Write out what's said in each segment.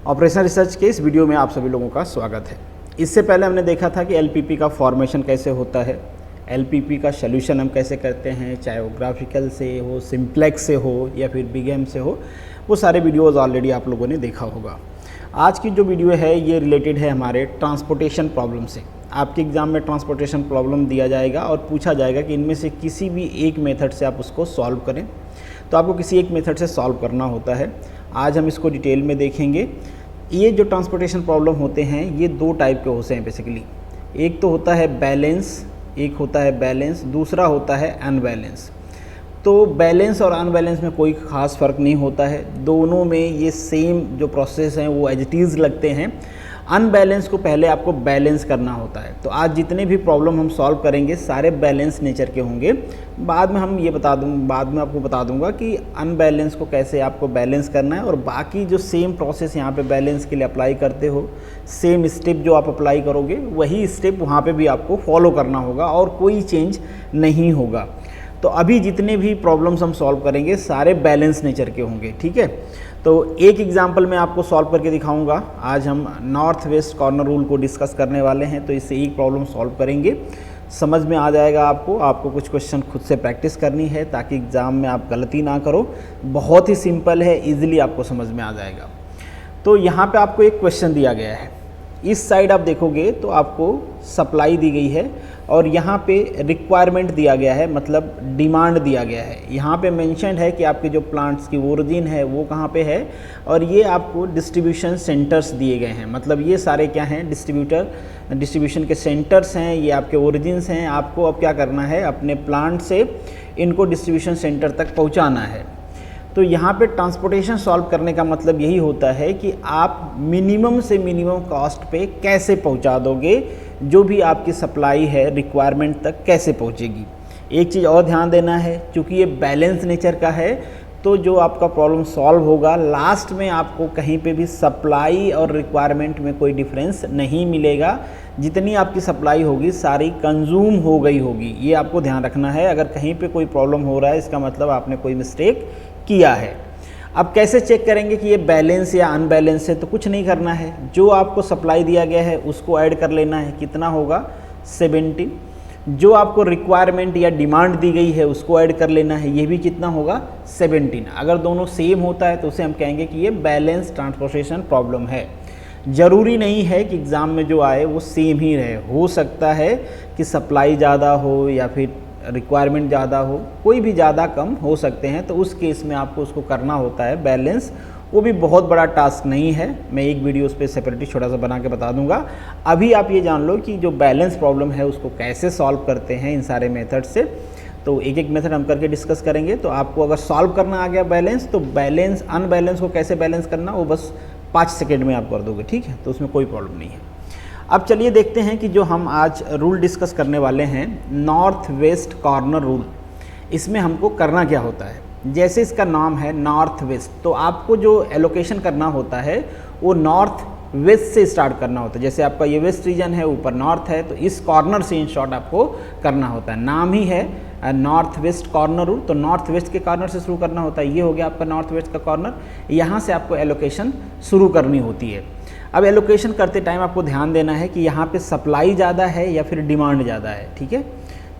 Operation research के इस video में आप सभी लोगों का स्वागत है। इससे पहले हमने देखा था कि एलपीपी का फॉर्मेशन कैसे होता है, एलपीपी का सोल्यूशन हम कैसे करते हैं, चाहे वो ग्राफिकल से हो, सिंप्लेक्स से हो या फिर बिग एम से हो, वो सारे वीडियोज़ ऑलरेडी आप लोगों ने देखा होगा। आज की जो वीडियो है ये रिलेटेड है हमारे ट्रांसपोर्टेशन प्रॉब्लम से। आपके एग्ज़ाम में ट्रांसपोर्टेशन प्रॉब्लम दिया जाएगा और पूछा जाएगा कि इनमें से किसी भी एक मेथड से आप उसको सॉल्व करें। तो आपको किसी एक मेथड से सॉल्व करना होता है। आज हम इसको डिटेल में देखेंगे। ये जो ट्रांसपोर्टेशन प्रॉब्लम होते हैं ये दो टाइप के होते हैं बेसिकली। एक तो होता है बैलेंस, एक होता है बैलेंस, दूसरा होता है अनबैलेंस। तो बैलेंस और अनबैलेंस में कोई ख़ास फ़र्क नहीं होता है, दोनों में ये सेम जो प्रोसेस हैं वो एज इट इज़ लगते हैं। अनबैलेंस को पहले आपको बैलेंस करना होता है। तो आज जितने भी प्रॉब्लम हम सॉल्व करेंगे सारे बैलेंस नेचर के होंगे। बाद में बाद में आपको बता दूंगा कि अनबैलेंस को कैसे आपको बैलेंस करना है, और बाकी जो सेम प्रोसेस यहाँ पे बैलेंस के लिए अप्लाई करते हो, सेम स्टेप जो आप अप्लाई करोगे वही स्टेप वहाँ पे भी आपको फॉलो करना होगा और कोई चेंज नहीं होगा। तो अभी जितने भी प्रॉब्लम्स हम सॉल्व करेंगे सारे बैलेंस नेचर के होंगे, ठीक है। तो एक एग्जांपल मैं आपको सॉल्व करके दिखाऊंगा। आज हम नॉर्थ वेस्ट कॉर्नर रूल को डिस्कस करने वाले हैं, तो इससे एक प्रॉब्लम सॉल्व करेंगे, समझ में आ जाएगा आपको कुछ क्वेश्चन खुद से प्रैक्टिस करनी है ताकि एग्ज़ाम में आप गलती ना करो। बहुत ही सिंपल है, ईजिली आपको समझ में आ जाएगा। तो यहाँ पे आपको एक क्वेश्चन दिया गया है, इस साइड आप देखोगे तो आपको सप्लाई दी गई है और यहाँ पे रिक्वायरमेंट दिया गया है, मतलब डिमांड दिया गया है। यहाँ पे मेंशन्ड है कि आपके जो प्लांट्स की ओरिजिन है वो कहाँ पे है, और ये आपको डिस्ट्रीब्यूशन सेंटर्स दिए गए हैं। मतलब ये सारे क्या हैं, डिस्ट्रीब्यूशन के सेंटर्स हैं, ये आपके ओरिजिन्स हैं। आपको अब क्या करना है, अपने प्लांट से इनको डिस्ट्रीब्यूशन सेंटर तक पहुँचाना है। तो यहाँ पे ट्रांसपोर्टेशन सॉल्व करने का मतलब यही होता है कि आप मिनिमम से मिनिमम कॉस्ट पे कैसे पहुँचा दोगे, जो भी आपकी सप्लाई है रिक्वायरमेंट तक कैसे पहुँचेगी। एक चीज़ और ध्यान देना है, क्योंकि ये बैलेंस नेचर का है, तो जो आपका प्रॉब्लम सॉल्व होगा लास्ट में आपको कहीं पे भी सप्लाई और रिक्वायरमेंट में कोई डिफरेंस नहीं मिलेगा। जितनी आपकी सप्लाई होगी सारी कंज्यूम हो गई होगी, ये आपको ध्यान रखना है। अगर कहीं पे कोई प्रॉब्लम हो रहा है इसका मतलब आपने कोई मिस्टेक किया है। अब कैसे चेक करेंगे कि ये बैलेंस या अनबैलेंस है, तो कुछ नहीं करना है, जो आपको सप्लाई दिया गया है उसको ऐड कर लेना है। कितना होगा, 70। जो आपको रिक्वायरमेंट या डिमांड दी गई है उसको ऐड कर लेना है, ये भी कितना होगा, 17। अगर दोनों सेम होता है तो उसे हम कहेंगे कि ये बैलेंस ट्रांसपोर्टेशन प्रॉब्लम है। ज़रूरी नहीं है कि एग्ज़ाम में जो आए वो सेम ही रहे, हो सकता है कि सप्लाई ज़्यादा हो या फिर रिक्वायरमेंट ज़्यादा हो, कोई भी ज़्यादा कम हो सकते हैं। तो उस केस में आपको उसको करना होता है बैलेंस। वो भी बहुत बड़ा टास्क नहीं है, मैं एक वीडियो उस पर सेपरेटली छोटा सा बना के बता दूंगा। अभी आप ये जान लो कि जो बैलेंस प्रॉब्लम है उसको कैसे सॉल्व करते हैं इन सारे मेथड से। तो एक एक मेथड हम करके डिस्कस करेंगे। तो आपको अगर सॉल्व करना आ गया बैलेंस, तो बैलेंस अनबैलेंस को कैसे बैलेंस करना वो बस 5 सेकेंड में आप कर दोगे, ठीक है। तो उसमें कोई प्रॉब्लम नहीं है। अब चलिए देखते हैं कि जो हम आज रूल डिस्कस करने वाले हैं, नॉर्थ वेस्ट कॉर्नर रूल, इसमें हमको करना क्या होता है। जैसे इसका नाम है नॉर्थ वेस्ट, तो आपको जो एलोकेशन करना होता है वो नॉर्थ वेस्ट से स्टार्ट करना होता है। जैसे आपका ये वेस्ट रीजन है, ऊपर नॉर्थ है, तो इस कॉर्नर से इन शॉर्ट आपको करना होता है। नाम ही है नॉर्थ वेस्ट कॉर्नर रूल, तो नॉर्थ वेस्ट के कॉर्नर से शुरू करना होता है। ये हो गया आपका नॉर्थ वेस्ट का कॉर्नर, यहाँ से आपको एलोकेशन शुरू करनी होती है। अब एलोकेशन करते टाइम आपको ध्यान देना है कि यहाँ पे सप्लाई ज़्यादा है या फिर डिमांड ज़्यादा है, ठीक है।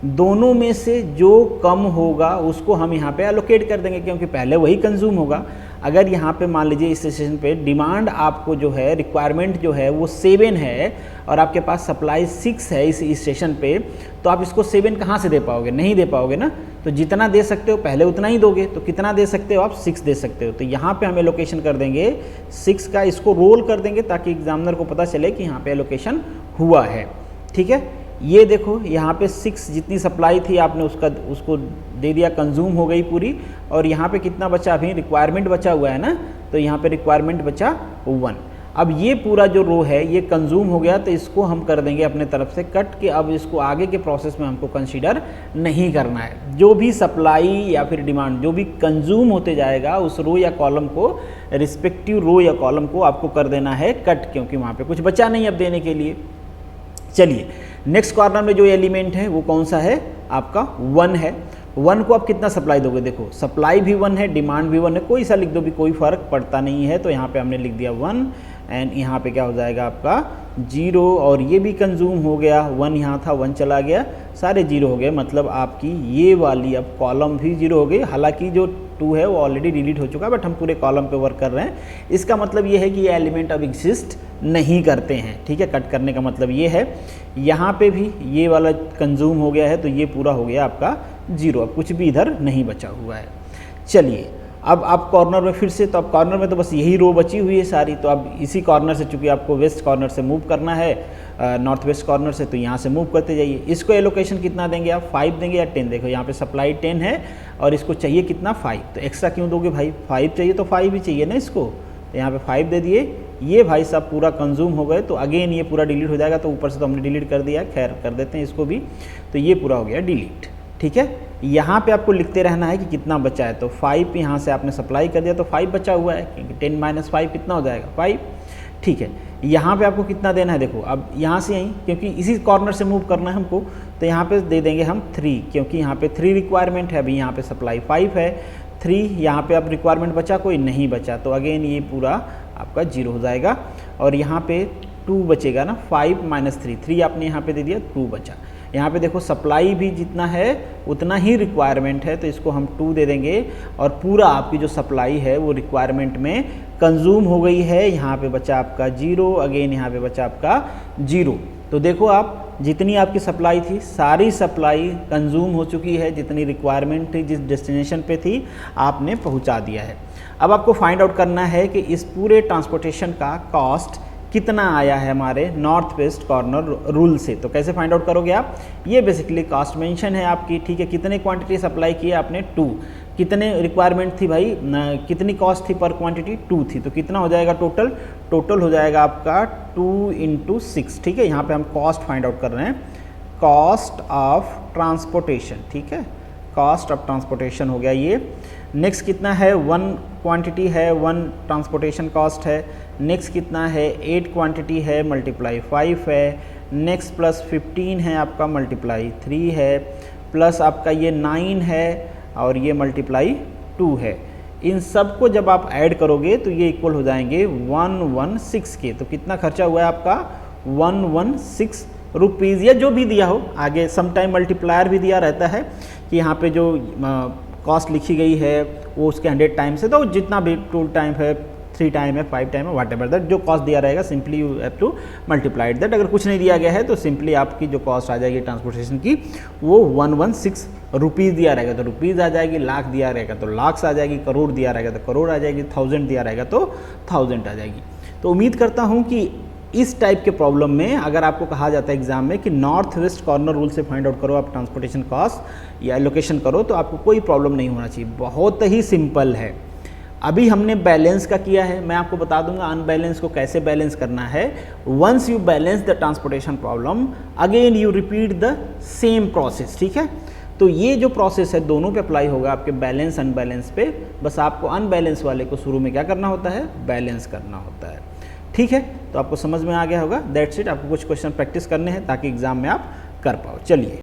दोनों में से जो कम होगा उसको हम यहाँ पे एलोकेट कर देंगे, क्योंकि पहले वही कंज्यूम होगा। अगर यहाँ पे मान लीजिए इस स्टेशन पे डिमांड आपको जो है, रिक्वायरमेंट जो है वो 7 है और आपके पास सप्लाई 6 है इस स्टेशन पे, तो आप इसको 7 कहाँ से दे पाओगे, नहीं दे पाओगे ना। तो जितना दे सकते हो पहले उतना ही दोगे। तो कितना दे सकते हो आप, 6 दे सकते हो। तो यहाँ पे हम एलोकेशन कर देंगे 6 का, इसको रोल कर देंगे ताकि एग्जामिनर को पता चले कि यहाँ पे एलोकेशन हुआ है, ठीक है। ये देखो यहाँ पे 6 जितनी सप्लाई थी आपने उसको दे दिया, कंज्यूम हो गई पूरी। और यहाँ पे कितना बचा, अभी रिक्वायरमेंट बचा हुआ है ना, तो यहाँ पे रिक्वायरमेंट बचा 1। अब ये पूरा जो रो है ये कंज्यूम हो गया, तो इसको हम कर देंगे अपने तरफ से कट के। अब इसको आगे के प्रोसेस में हमको कंसीडर नहीं करना है। जो भी सप्लाई या फिर डिमांड जो भी कंज्यूम होते जाएगा उस रो या कॉलम को, रिस्पेक्टिव रो या कॉलम को आपको कर देना है कट, क्योंकि वहाँ पे कुछ बचा नहीं अब देने के लिए। चलिए नेक्स्ट कॉर्नर में जो एलिमेंट है वो कौन सा है, आपका 1 है। 1 को आप कितना सप्लाई दोगे, देखो सप्लाई भी 1 है, डिमांड भी 1 है, कोई सा लिख दो भी कोई फ़र्क पड़ता नहीं है। तो यहाँ पे हमने लिख दिया 1 एंड यहाँ पे क्या हो जाएगा आपका 0 और ये भी कंज्यूम हो गया, 1 यहाँ था 1 चला गया, सारे 0 हो गए। मतलब आपकी ये वाली अब कॉलम भी 0 हो गई। हालांकि जो 2 है वो ऑलरेडी डिलीट हो चुका है, बट हम पूरे कॉलम पे वर्क कर रहे हैं। इसका मतलब ये है कि ये एलिमेंट अब एग्जिस्ट नहीं करते हैं, ठीक है। कट करने का मतलब ये है। यहाँ पे भी ये वाला कंज्यूम हो गया है, तो ये पूरा हो गया आपका 0, अब कुछ भी इधर नहीं बचा हुआ है। चलिए अब आप कॉर्नर में फिर से, तो अब कॉर्नर में तो बस यही रो बची हुई है सारी। तो अब इसी कॉर्नर से, चूँकि आपको वेस्ट कॉर्नर से मूव करना है, नॉर्थ वेस्ट कॉर्नर से, तो यहाँ से मूव करते जाइए। इसको एलोकेशन कितना देंगे आप, 5 देंगे या 10? देखो यहाँ पे सप्लाई 10 है और इसको चाहिए कितना 5, तो एक्स्ट्रा क्यों दोगे भाई, 5 चाहिए तो 5 ही चाहिए ना इसको, तो यहाँ पे 5 दे दिए। ये भाई साहब पूरा कंज्यूम हो गए, तो अगेन ये पूरा डिलीट हो जाएगा। तो ऊपर से तो हमने डिलीट कर दिया, खैर कर देते हैं इसको भी। तो ये पूरा हो गया डिलीट, ठीक है। यहाँ पे आपको लिखते रहना है कि कितना बचा है। तो 5 यहाँ से आपने सप्लाई कर दिया तो 5 बचा हुआ है, क्योंकि 10 - 5 कितना हो जाएगा 5, ठीक है। यहाँ पे आपको कितना देना है, देखो अब यहाँ से यहीं, क्योंकि इसी कॉर्नर से मूव करना है हमको, तो यहाँ पे दे देंगे हम 3, क्योंकि यहाँ पे 3 रिक्वायरमेंट है। अभी यहाँ पे सप्लाई 5 है, 3 यहाँ पे अब रिक्वायरमेंट बचा, कोई नहीं बचा, तो अगेन ये पूरा आपका 0 हो जाएगा। और यहाँ पे 2 बचेगा ना, 5 - 3, 3 आपने यहाँ पे दे दिया, 2 बचा। यहाँ पे देखो सप्लाई भी जितना है उतना ही रिक्वायरमेंट है, तो इसको हम 2 दे देंगे। और पूरा आपकी जो सप्लाई है वो रिक्वायरमेंट में कंज्यूम हो गई है। यहाँ पे बचा आपका 0, अगेन यहाँ पे बचा आपका 0। तो देखो आप, जितनी आपकी सप्लाई थी सारी सप्लाई कंज्यूम हो चुकी है, जितनी रिक्वायरमेंट थी, जिस डेस्टिनेशन पे थी आपने पहुँचा दिया है। अब आपको फाइंड आउट करना है कि इस पूरे ट्रांसपोर्टेशन का कॉस्ट कितना आया है हमारे नॉर्थ वेस्ट कॉर्नर रूल से। तो कैसे फाइंड आउट करोगे आप, ये बेसिकली कॉस्ट मेंशन है आपकी, ठीक है। कितने क्वांटिटी सप्लाई किए आपने 2, कितने रिक्वायरमेंट थी भाई, कितनी कॉस्ट थी पर क्वांटिटी 2 थी, तो कितना हो जाएगा टोटल, टोटल हो जाएगा आपका 2 × 6, ठीक है। यहाँ पे हम कॉस्ट फाइंड आउट कर रहे हैं, कॉस्ट ऑफ ट्रांसपोर्टेशन, ठीक है, कॉस्ट ऑफ ट्रांसपोर्टेशन हो गया ये। नेक्स्ट कितना है, 1 क्वांटिटी है, 1 ट्रांसपोर्टेशन कॉस्ट है। नेक्स्ट कितना है, 8 क्वांटिटी है, मल्टीप्लाई 5 है। नेक्स्ट प्लस 15 है आपका, मल्टीप्लाई 3 है, प्लस आपका ये 9 है और ये मल्टीप्लाई 2 है। इन सब को जब आप ऐड करोगे तो ये इक्वल हो जाएंगे 116 के। तो कितना खर्चा हुआ है आपका, 116 रुपीज़, या जो भी दिया हो आगे, समटाइम मल्टीप्लायर भी दिया रहता है कि यहाँ पे जो कॉस्ट लिखी गई है वो उसके 100 टाइम से, तो जितना भी 2 टाइम है, 3 टाइम है, 5 टाइम है, वाट एवर दैट, जो कॉस्ट दिया रहेगा simply you have to multiply that. अगर कुछ नहीं दिया गया है तो सिंपली आपकी जो कॉस्ट आ जाएगी ट्रांसपोर्टेशन की वो 116 रुपीज़ दिया रहेगा तो रुपीज़ आ जाएगी, लाख दिया रहेगा तो लाख्स आ जाएगी, करोड़ दिया रहेगा तो करोड़ आ जाएगी, 1000 दिया रहेगा तो 1000 आ जाएगी। तो उम्मीद करता हूँ कि इस टाइप के प्रॉब्लम में अगर आपको कहा जाता है एग्जाम में कि नॉर्थ वेस्ट कॉर्नर रूल से फाइंड आउट करो आप ट्रांसपोर्टेशन कॉस्ट या एलोकेशन करो, तो आपको कोई प्रॉब्लम नहीं होना चाहिए, बहुत ही सिंपल है। अभी हमने बैलेंस का किया है, मैं आपको बता दूंगा अनबैलेंस को कैसे बैलेंस करना है। Once you balance the transportation problem again you repeat the same process, ठीक है। तो ये जो प्रोसेस है दोनों पे अप्लाई होगा, आपके बैलेंस अनबैलेंस पे। बस आपको अनबैलेंस वाले को शुरू में क्या करना होता है, बैलेंस करना होता है, ठीक है। तो आपको समझ में आ गया होगा, दैट्स इट। आपको कुछ क्वेश्चन प्रैक्टिस करने हैं ताकि एग्जाम में आप कर पाओ। चलिए।